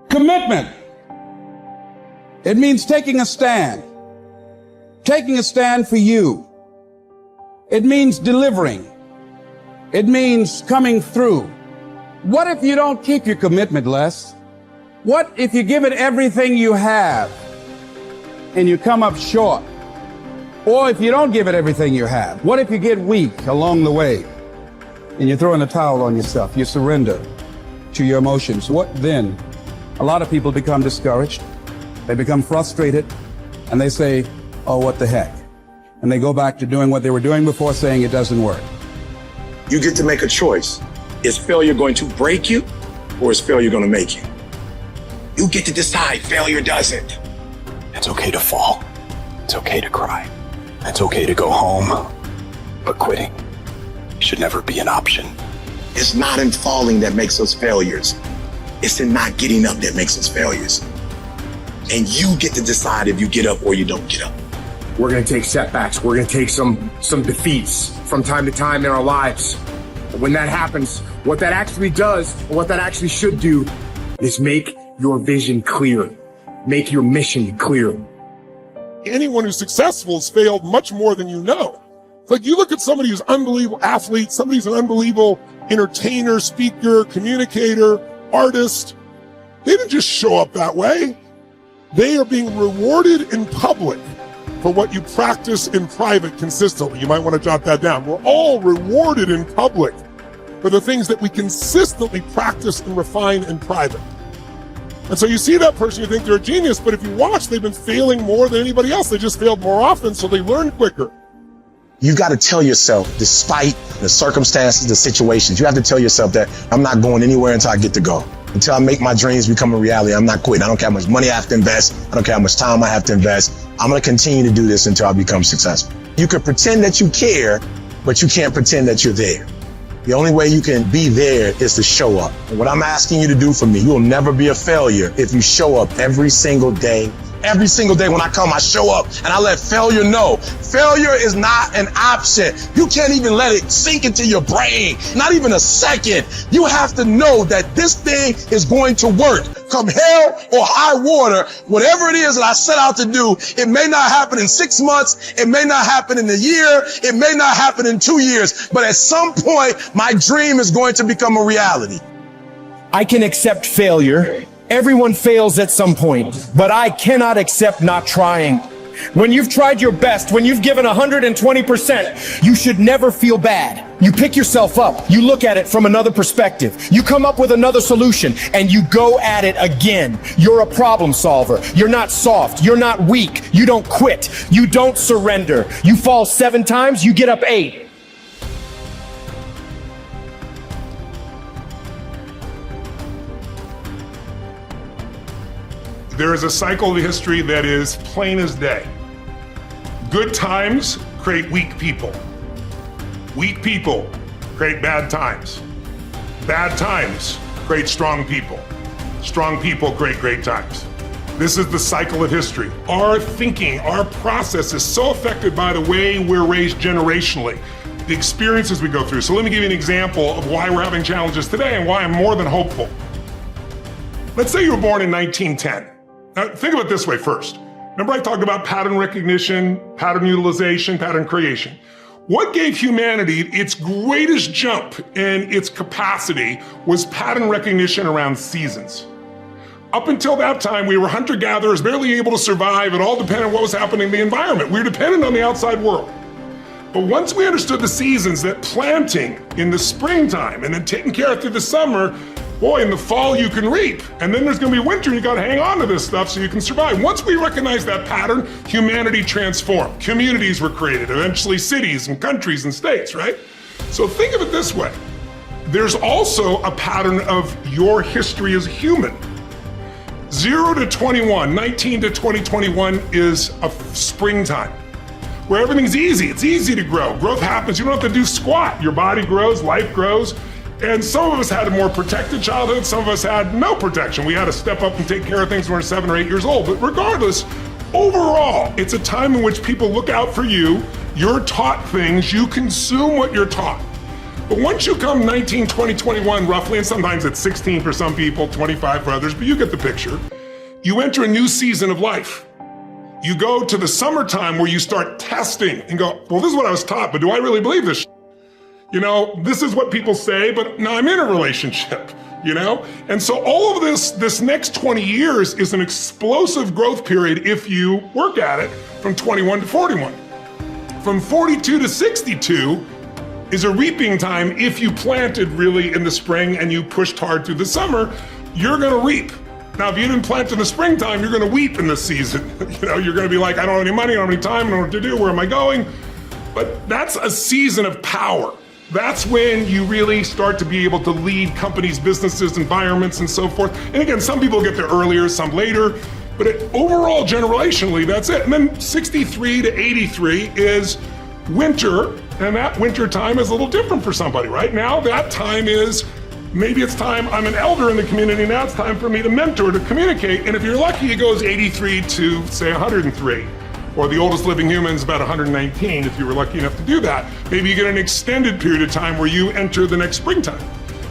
Commitment. It means taking a stand. Taking a stand for you. It means delivering. It means coming through. What if you don't keep your commitment, Les? What if you give it everything you have and you come up short? Or if you don't give it everything you have, what if you get weak along the way and you throw in the towel on yourself? You surrender to your emotions. What then? A lot of people become discouraged. They become frustrated and they say, oh, what the heck? And they go back to doing what they were doing before, saying it doesn't work. You get to make a choice. Is failure going to break you or is failure going to make you? You get to decide. Failure doesn't. It's okay to fall. It's okay to cry. It's okay to go home. But quitting should never be an option. It's not in falling that makes us failures. It's in not getting up that makes us failures. And you get to decide if you get up or you don't get up. We're going to take setbacks. We're going to take some defeats from time to time in our lives. When that happens, what that actually does, or what that actually should do, is make your vision clear. Make your mission clear. Anyone who's successful has failed much more than you know. Like, you look at somebody who's an unbelievable athlete, somebody who's an unbelievable entertainer, speaker, communicator, artist. They didn't just show up that way. They are being rewarded in public for what you practice in private consistently. You might want to jot that down. We're all rewarded in public for the things that we consistently practice and refine in private. And so you see that person, you think they're a genius, but if you watch, they've been failing more than anybody else. They just failed more often, so they learn quicker. You got to tell yourself, despite the circumstances, the situations, you have to tell yourself that I'm not going anywhere until I get to go. Until I make my dreams become a reality, I'm not quitting. I don't care how much money I have to invest. I don't care how much time I have to invest. I'm going to continue to do this until I become successful. You can pretend that you care, but you can't pretend that you're there. The only way you can be there is to show up. And what I'm asking you to do for me, you will never be a failure if you show up every single day. Every single day when I come, I show up and I let failure know. Failure is not an option. You can't even let it sink into your brain, not even a second. You have to know that this thing is going to work. Come hell or high water, whatever it is that I set out to do, it may not happen in 6 months, it may not happen in a year, it may not happen in 2 years, but at some point, my dream is going to become a reality. I can accept failure. Everyone fails at some point, but I cannot accept not trying. When you've tried your best, when you've given 120%, you should never feel bad. You pick yourself up, you look at it from another perspective, you come up with another solution, and you go at it again. You're a problem solver. You're not soft. You're not weak. You don't quit. You don't surrender. You fall 7 times, you get up 8. There is a cycle of history that is plain as day. Good times create weak people. Weak people create bad times. Bad times create strong people. Strong people create great times. This is the cycle of history. Our thinking, our process is so affected by the way we're raised generationally, the experiences we go through. So let me give you an example of why we're having challenges today and why I'm more than hopeful. Let's say you were born in 1910. Now, think of it this way first. Remember I talked about pattern recognition, pattern utilization, pattern creation. What gave humanity its greatest jump in its capacity was pattern recognition around seasons. Up until that time, we were hunter-gatherers, barely able to survive. It all depended on what was happening in the environment. We were dependent on the outside world. But once we understood the seasons, that planting in the springtime and then taking care of through the summer, boy, in the fall you can reap. And then there's gonna be winter, you gotta hang on to this stuff so you can survive. Once we recognized that pattern, humanity transformed. Communities were created, eventually cities and countries and states, right? So think of it this way. There's also a pattern of your history as a human. 0 to 21, 19 to 2021 is a springtime where everything's easy. It's easy to grow. Growth happens, you don't have to do squat. Your body grows, life grows. And some of us had a more protected childhood, some of us had no protection. We had to step up and take care of things when we were 7 or 8 years old. But regardless, overall, it's a time in which people look out for you, you're taught things, you consume what you're taught. But once you come 19, 20, 21 roughly, and sometimes it's 16 for some people, 25 for others, but you get the picture, you enter a new season of life. You go to the summertime where you start testing and go, well, this is what I was taught, but do I really believe this? You know, this is what people say, but now I'm in a relationship, you know? And so all of this next 20 years is an explosive growth period if you work at it from 21 to 41. From 42 to 62 is a reaping time. If you planted really in the spring and you pushed hard through the summer, you're gonna reap. Now, if you didn't plant in the springtime, you're gonna weep in this season. You know, you're gonna be like, I don't have any money, I don't have any time, I don't know what to do, where am I going? But that's a season of power. That's when you really start to be able to lead companies, businesses, environments, and so forth. And again, some people get there earlier, some later, but overall, generationally, that's it. And then 63 to 83 is winter, and that winter time is a little different for somebody. Right now, that time is, maybe it's time, I'm an elder in the community, now it's time for me to mentor, to communicate. And if you're lucky, it goes 83 to, say, 103. Or the oldest living human is about 119, if you were lucky enough to do that. Maybe you get an extended period of time where you enter the next springtime.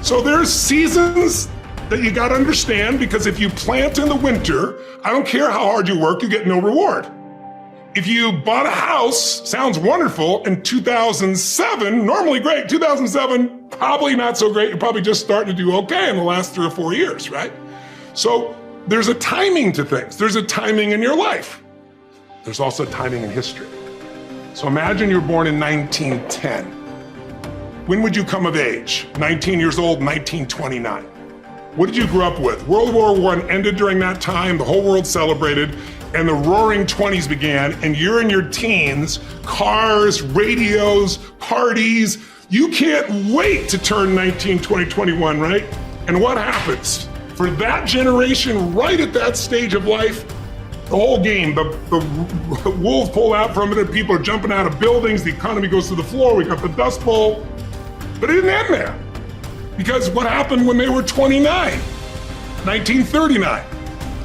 So there's seasons that you gotta understand, because if you plant in the winter, I don't care how hard you work, you get no reward. If you bought a house, sounds wonderful, in 2007, normally great, 2007, probably not so great, you're probably just starting to do okay in the last 3 or 4 years, right? So there's a timing to things. There's a timing in your life. There's also timing in history. So imagine you're born in 1910. When would you come of age? 19 years old, 1929. What did you grow up with? World War I ended during that time, the whole world celebrated, and the roaring 20s began, and you're in your teens, cars, radios, parties. You can't wait to turn 19, 20, 21, right? And what happens? For that generation, right at that stage of life, the whole game, the wolves pull out from it, and people are jumping out of buildings, the economy goes to the floor, we got the Dust Bowl. But it didn't end there. Because what happened when they were 29? 1939,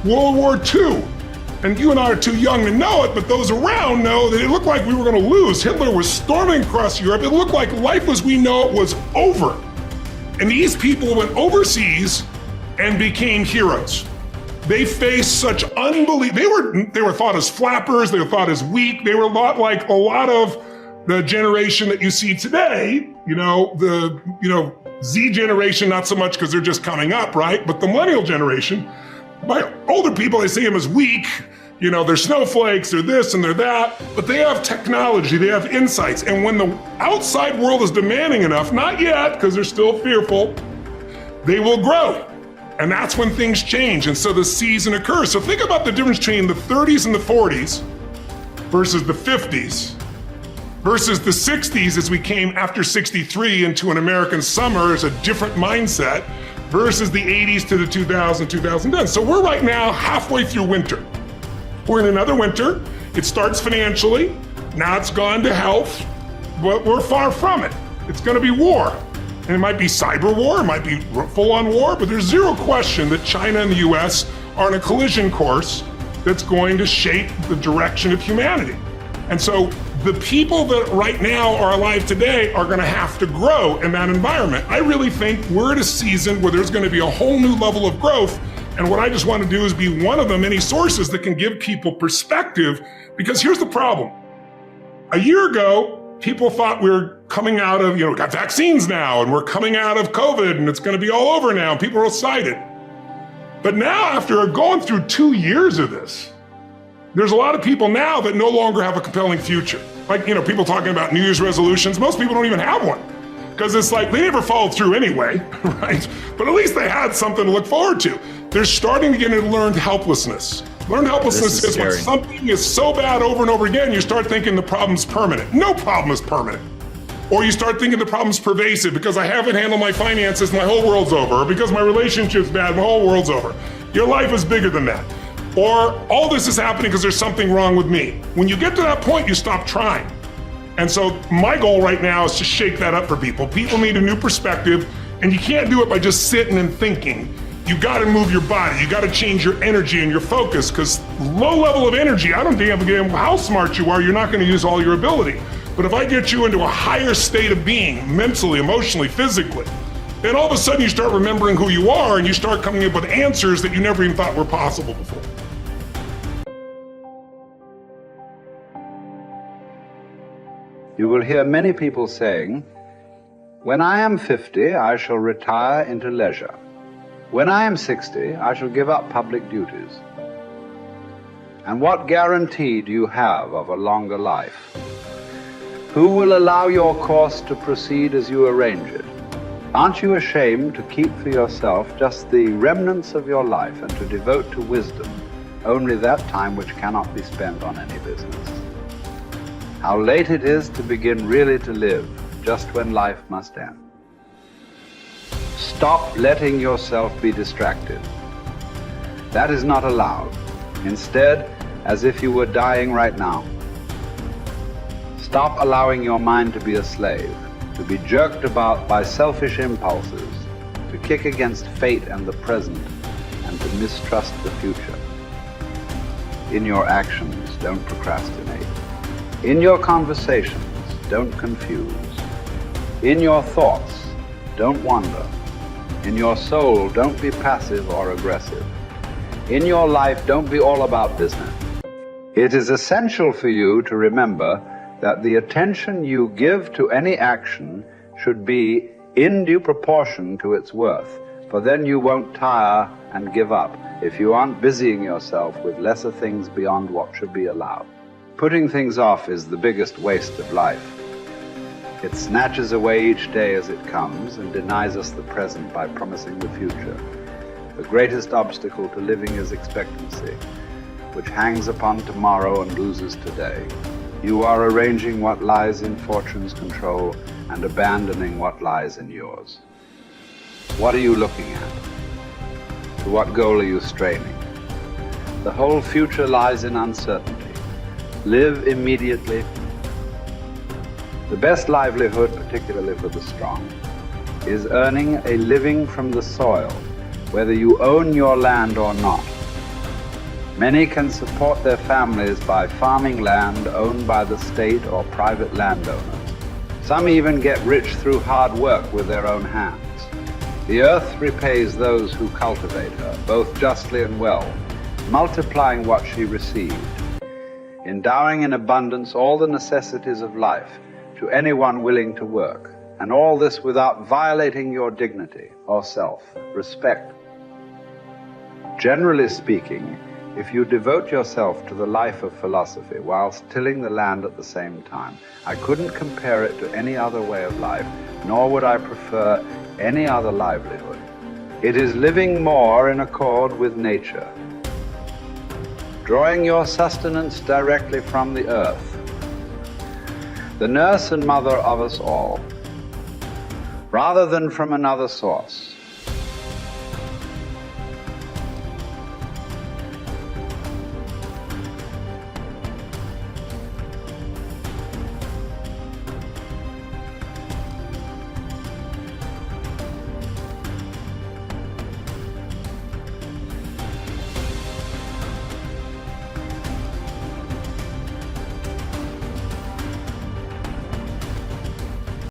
World War II. And you and I are too young to know it, but those around know that it looked like we were gonna lose. Hitler was storming across Europe. It looked like life as we know it was over. And these people went overseas and became heroes. They faced such unbelievable, they were thought as flappers, they were thought as weak, they were a lot like a lot of the generation that you see today, the Z generation, not so much because they're just coming up, right? But the millennial generation, by older people, I see them as weak, they're snowflakes, they're this and they're that, but they have technology, they have insights. And when the outside world is demanding enough, not yet, because they're still fearful, they will grow. And that's when things change. And so the season occurs. So think about the difference between the 30s and the 40s versus the 50s versus the 60s as we came after 63 into an American summer as a different mindset versus the 80s to the 2000s, 2010. So we're right now halfway through winter. We're in another winter. It starts financially. Now it's gone to health, but we're far from it. It's going to be war. And it might be cyber war, it might be full-on war, but there's zero question that China and the US are on a collision course that's going to shape the direction of humanity. And so the people that right now are alive today are gonna have to grow in that environment. I really think we're at a season where there's gonna be a whole new level of growth. And what I just want to do is be one of the many sources that can give people perspective, because here's the problem. A year ago, people thought we were coming out of, we got vaccines now, and we're coming out of COVID, and it's going to be all over now, and people are excited. But now, after going through 2 years of this, there's a lot of people now that no longer have a compelling future. Like, people talking about New Year's resolutions, most people don't even have one. Because it's like, they never followed through anyway, right? But at least they had something to look forward to. They're starting to get into learned helplessness. Learned helplessness is when something is so bad over and over again, you start thinking the problem's permanent. No problem is permanent. Or you start thinking the problem's pervasive because I haven't handled my finances, my whole world's over. Or because my relationship's bad, my whole world's over. Your life is bigger than that. Or all this is happening because there's something wrong with me. When you get to that point, you stop trying. And so my goal right now is to shake that up for people. People need a new perspective, and you can't do it by just sitting and thinking. You gotta move your body, you gotta change your energy and your focus, because low level of energy, I don't damn how smart you are, you're not gonna use all your ability. But if I get you into a higher state of being, mentally, emotionally, physically, then all of a sudden you start remembering who you are and you start coming up with answers that you never even thought were possible before. You will hear many people saying, when I am 50, I shall retire into leisure. When I am 60, I shall give up public duties. And what guarantee do you have of a longer life? Who will allow your course to proceed as you arrange it? Aren't you ashamed to keep for yourself just the remnants of your life and to devote to wisdom only that time which cannot be spent on any business? How late it is to begin really to live, just when life must end. Stop letting yourself be distracted. That is not allowed. Instead, as if you were dying right now. Stop allowing your mind to be a slave, to be jerked about by selfish impulses, to kick against fate and the present, and to mistrust the future. In your actions, don't procrastinate. In your conversations, don't confuse. In your thoughts, don't wander. In your soul, don't be passive or aggressive. In your life, don't be all about business. It is essential for you to remember that the attention you give to any action should be in due proportion to its worth, for then you won't tire and give up if you aren't busying yourself with lesser things beyond what should be allowed. Putting things off is the biggest waste of life. It snatches away each day as it comes and denies us the present by promising the future. The greatest obstacle to living is expectancy, which hangs upon tomorrow and loses today. You are arranging what lies in fortune's control and abandoning what lies in yours. What are you looking at? To what goal are you straining? The whole future lies in uncertainty. Live immediately. The best livelihood, particularly for the strong, is earning a living from the soil, whether you own your land or not. Many can support their families by farming land owned by the state or private landowners. Some even get rich through hard work with their own hands. The earth repays those who cultivate her, both justly and well, multiplying what she received, endowing in abundance all the necessities of life to anyone willing to work, and all this without violating your dignity or self-respect. Generally speaking, if you devote yourself to the life of philosophy whilst tilling the land at the same time, I couldn't compare it to any other way of life, nor would I prefer any other livelihood. It is living more in accord with nature, drawing your sustenance directly from the earth, the nurse and mother of us all, rather than from another source.